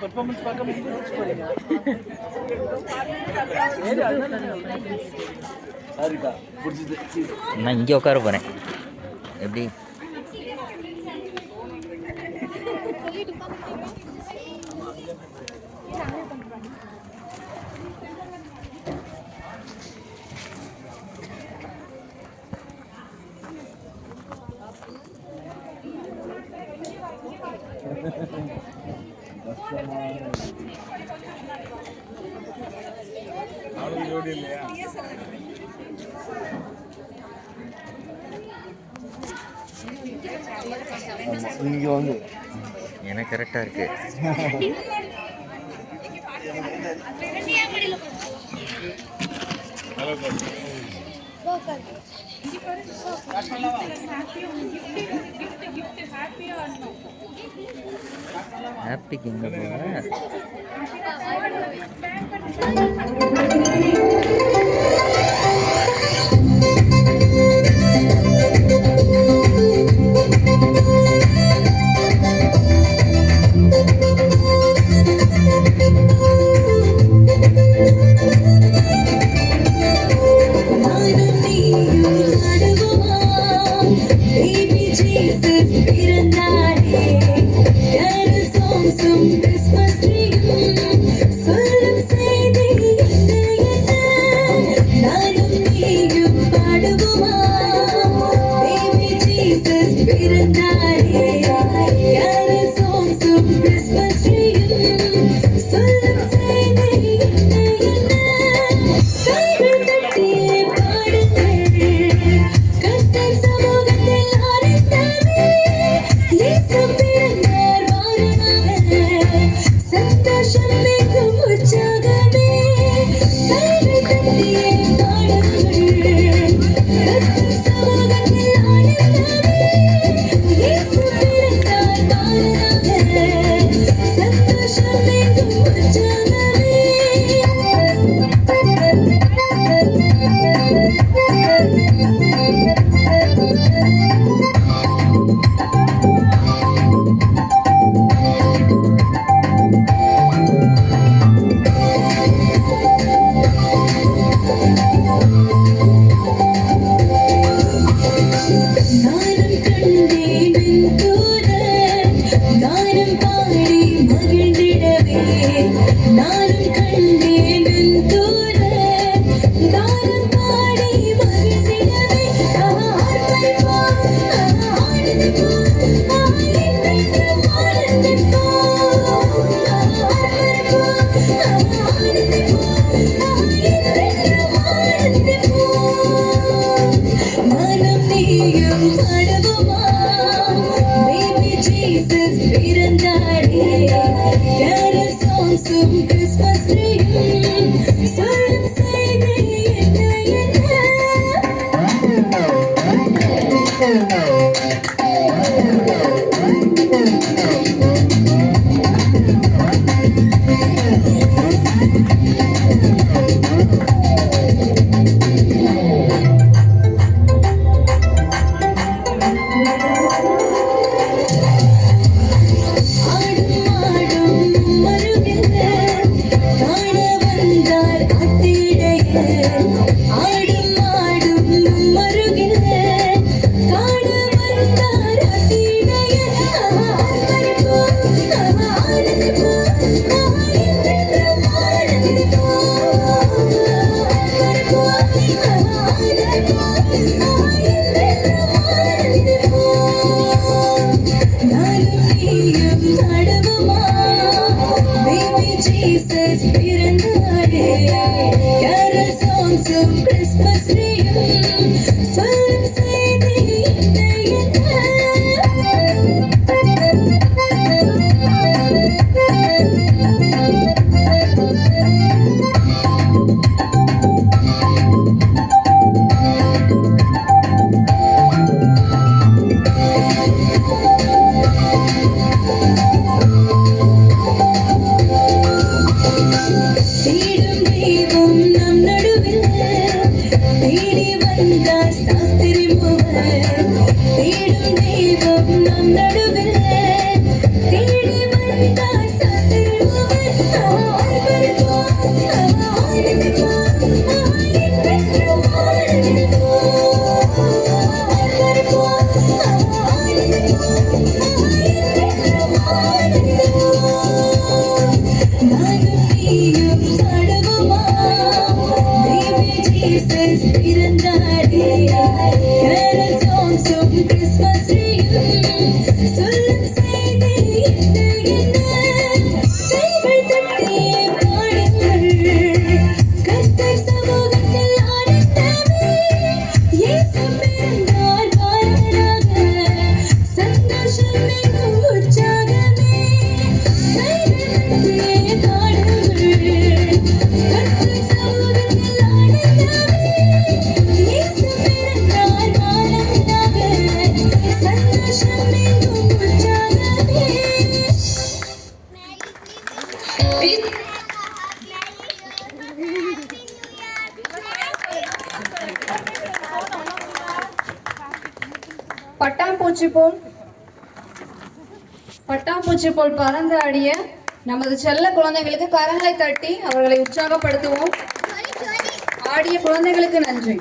Performance பார்க்க போறீங்க. நான் இங்கே உட்கார போகிறேன். எப்படி இங்கே வந்து எனக்கு கரெக்டாக இருக்கு. ஹாப்பிக்கு எங்கே போக தேடும் தெய்வம் நம் நடுவில் தேடி வந்தார் சாஸ்திரி மூவர். தேடும் தெய்வம் நம் நடுவில் தேடி வந்தார் சாஸ்திரி மூவர். ஆர்ப்பரிப்போம், ஆனந்திப்போம், ஆனந்திப்போம், ஆர்ப்பரிப்போம், ஆனந்திப்போம், நானும் நீயும் பாடுவோமா, baby Jesus பிறந்தாரே. Carol songs உம் Christmas tree-யும் சொல்லும் செய்தி என்ன என்ன, கைகள் தட்டியே பாடுங்கள், கர்த்தர் சமூகத்தில் ஆனந்தமே. இயேசு பிறந்தார் பாலகனாக, சந்தோஷம் எங்கும் உற்சாகமே. கைகள் தட்டியே பாடுங்கள், கர்த்தர் சமூகத்தில் ஆனந்தமே. இயேசு பிறந்தார் பாலகனாக, சந்தோஷம் எங்கும் உற்சாகமே. பட்டாம்பூச்சி போல் பறந்து ஆடிய நமது செல்ல குழந்தைகளுக்கு கரங்களை தட்டி அவர்களை உற்சாகப்படுத்துவோம். ஆடிய குழந்தைகளுக்கு நன்றி.